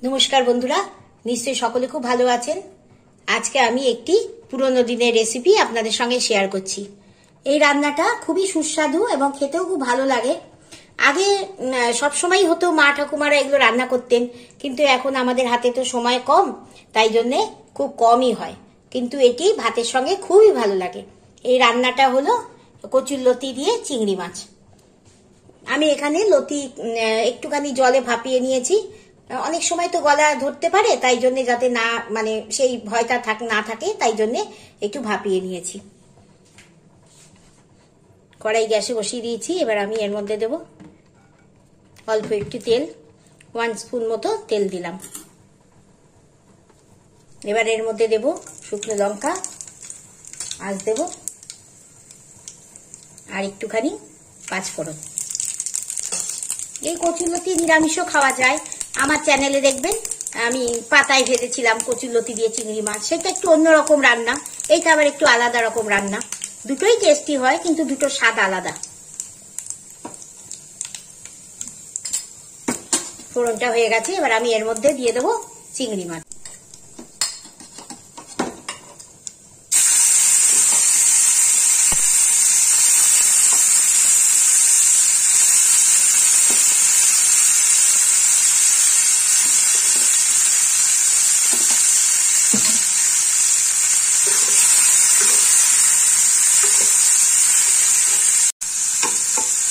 নমস্কার বন্ধুরা, নিশ্চয়ই সকলে খুব ভালো আছেন। আজকে আমি একটি পুরনো দিনের রেসিপি আপনাদের সঙ্গে শেয়ার করছি। এই রান্নাটা খুবই সুস্বাদু এবং খেতেও খুব ভালো লাগে। আগে সবসময় হতো মা ঠাকুমারা এগুলো রান্না করতেন, কিন্তু এখন আমাদের হাতে তো সময় কম, তাই জন্যে খুব কমই হয়। কিন্তু এটি ভাতের সঙ্গে খুবই ভালো লাগে। এই রান্নাটা হলো কচুরলতি দিয়ে চিংড়ি মাছ। আমি এখানে লতি একটুখানি জলে ভাপিয়ে নিয়েছি। অনেক সময় তো গলা ধরতে পারে, তাই জন্য যাতে না সেই ভয়টা না থাকে, তাই জন্য একটু ভাপিয়ে নিয়েছি। কড়াই গ্যাসে বসিয়ে দিয়েছি। এবার আমি এর মধ্যে দেব অল্প একটু তেল, 1 স্পুন মতো তেল দিলাম। এবার এর মধ্যে দেব শুকনো লঙ্কা, আজ দেব আর একটুখানি পাঁচফোড়ন। এই কচুরলতি নিরামিষও খাওয়া যায়। আমার চ্যানেলে দেখবেন আমি পাতায় ভেজেছিলাম কচুরলতি দিয়ে চিংড়ি মাছ, সেটা একটু অন্যরকম রান্না, এইটা আবার একটু আলাদা রকম রান্না। দুটোই টেস্টি হয়, কিন্তু দুটো স্বাদ আলাদা। ফোড়নটা হয়ে গেছে, এবার আমি এর মধ্যে দিয়ে দেবো চিংড়ি মাছ।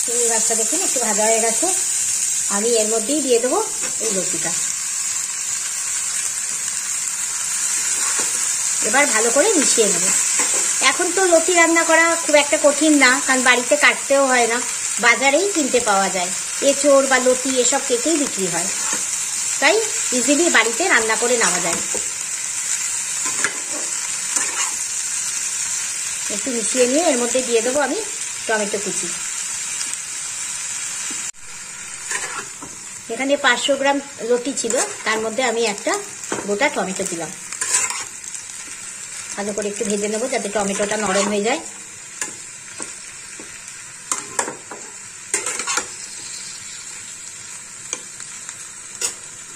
চিংড়ি মাছটা দেখুন একটু ভাজা হয়ে গেছে। আমি এর মধ্যেই দিয়ে দেবো এই লতিটা। এবার ভালো করে মিশিয়ে নেব। এখন তো লতি রান্না করা খুব একটা কঠিন না, কারণ বাড়িতে কাটতেও হয় না, বাজারেই কিনতে পাওয়া যায়। এঁচোড় বা লতি এসব কেটেই বিক্রি হয়, তাই ইজিলি বাড়িতে রান্না করে নেওয়া যায়। একটু মিশিয়ে নিয়ে এর মধ্যে দিয়ে দেবো আমি টমেটো কুচি। এখানে 500 গ্রাম লতি ছিল, তার মধ্যে আমি একটা গোটা টমেটো দিলাম। ভালো করে একটু ভেজে নেবো যাতে টমেটোটা নরম হয়ে যায়।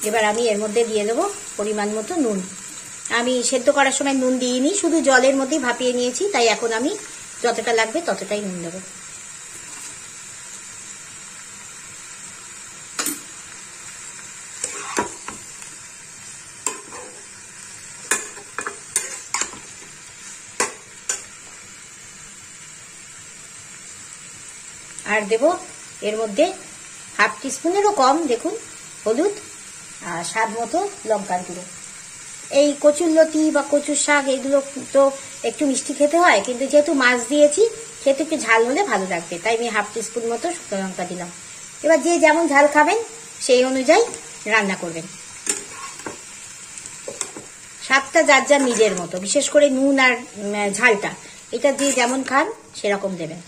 এবার আমি এর মধ্যে দিয়ে দেবো পরিমাণ মতো নুন। আমি সেদ্ধ করার সময় নুন দিইনি, শুধু জলের মধ্যেই ভাপিয়ে নিয়েছি, তাই এখন আমি যতটা লাগবে ততটাই নুন দেবো। আর দেব এর মধ্যে 1/2 টিস্পুনেরও কম দেখুন হলুদ, আর স্বাদ মতো লঙ্কার গুঁড়ো। এই কচুরলতি বা কচুর শাক এগুলো তো একটু মিষ্টি খেতে হয়, কিন্তু যেহেতু মাছ দিয়েছি খেতে একটু ঝাল হলে ভালো লাগবে, তাই আমি 1/2 টিস্পুন মতো শুকনো লঙ্কা দিলাম। এবার যে যেমন ঝাল খাবেন সেই অনুযায়ী রান্না করবেন। স্বাদটা যার যার নিজের মতো, বিশেষ করে নুন আর ঝালটা এটা যে যেমন খান সেরকম দেবেন।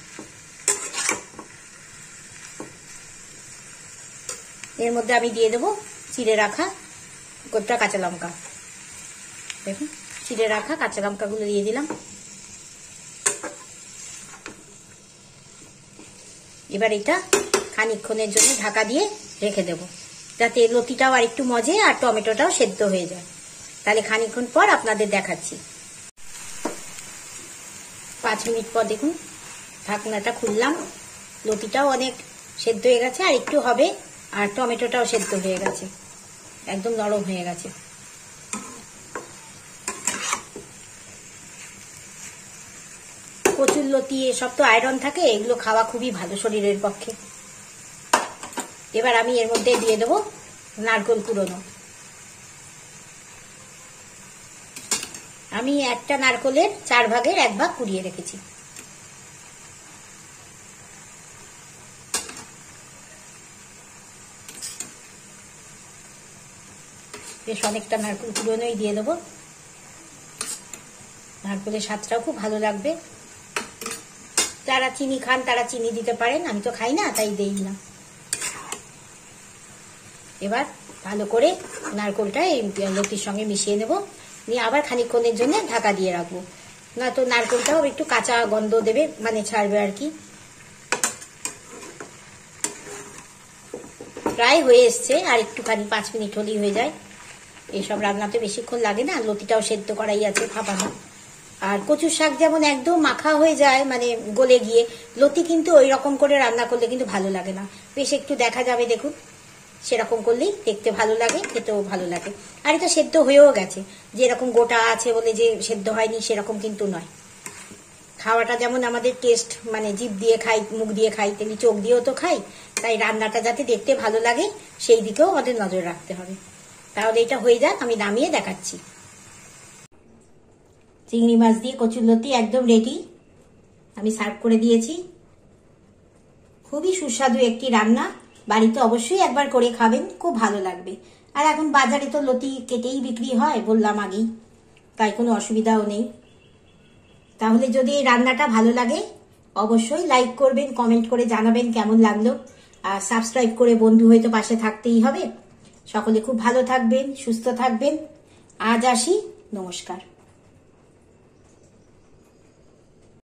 এর মধ্যে আমি দিয়ে দেবো চিড়ে রাখা গোটা কাঁচা লঙ্কা। দেখুন চিড়ে রাখা কাঁচা লঙ্কাগুলো দিয়ে দিলাম। এবার এটা খানিকক্ষণের জন্য ঢাকা দিয়ে রেখে দেব, যাতে লতিটাও আর একটু মজে আর টমেটোটাও সেদ্ধ হয়ে যায়। তাহলে খানিকক্ষণ পর আপনাদের দেখাচ্ছি। 5 মিনিট পর দেখুন ঢাকনাটা খুললাম, লতিটাও অনেক সেদ্ধ হয়ে গেছে, আর একটু হবে, আর টমেটোটাও সেদ্ধ হয়ে গেছে, একদম নরম হয়ে গেছে। কচুরলতি এসব তো আয়রন থাকে, এগুলো খাওয়া খুবই ভালো শরীরের পক্ষে। এবার আমি এর মধ্যে দিয়ে দেবো নারকেল কুড়োনো। আমি একটা নারকেলের 4 ভাগের 1 ভাগ কুড়িয়ে রেখেছি। বেশ অনেকটা নারকেল কুড়োনোই দিয়ে দেবো, নারকেলের স্বাদটাও খুব ভালো লাগবে। যারা চিনি খান তারা চিনি দিতে পারেন, আমি তো খাই না তাই দেই না। এবার ভালো করে নারকেলটা এই লতির সঙ্গে মিশিয়ে নেব, নিয়ে আবার খানিকক্ষণের জন্য ঢাকা দিয়ে রাখবো, না তো নারকেলটাও একটু কাঁচা গন্ধ দেবে, ছাড়বে আর কি। প্রায় হয়ে এসছে, আর একটুখানি 5 মিনিট হলেই হয়ে যায়। এইসব রান্নাতে বেশিক্ষণ লাগে না, লতিটাও সেদ্ধ করাই আছে ভাপানো। আর কচুর শাক যেমন একদম মাখা হয়ে যায়, মানে গলে গিয়ে, লতি কিন্তু ওই রকম করে রান্না করলে কিন্তু ভালো লাগে না, বেশ একটু দেখা যাবে, দেখুন সেরকম করলেই দেখতে ভালো লাগে, খেতেও ভালো লাগে। আর এটা সেদ্ধ হয়েও গেছে, যে এরকম গোটা আছে বলে যে সেদ্ধ হয়নি সেরকম কিন্তু নয়। খাওয়াটা যেমন আমাদের টেস্ট, মানে জিভ দিয়ে খাই, মুখ দিয়ে খাই, তেমনি চোখ দিয়েও তো খাই, তাই রান্নাটা যাতে দেখতে ভালো লাগে সেই দিকেও আমাদের নজর রাখতে হবে। তাহলে এটা হয়ে যাক, আমি নামিয়ে দেখাচ্ছি। চিংড়ি মাছ দিয়ে কচুরলতি একদম রেডি, আমি সার্ভ করে দিয়েছি। খুবই সুস্বাদু একটি রান্না, বাড়িতে অবশ্যই একবার করে খাবেন, খুব ভালো লাগবে। আর এখন বাজারে তো লতি কেটেই বিক্রি হয়, বললাম আগেই, তাই কোনো অসুবিধাও নেই। তাহলে যদি এই রান্নাটা ভালো লাগে অবশ্যই লাইক করবেন, কমেন্ট করে জানাবেন কেমন লাগলো, আর সাবস্ক্রাইব করে বন্ধু হয়ে তো পাশে থাকতেই হবে। সকলে খুব ভালো থাকবেন, সুস্থ থাকবেন। আজ আসি, নমস্কার।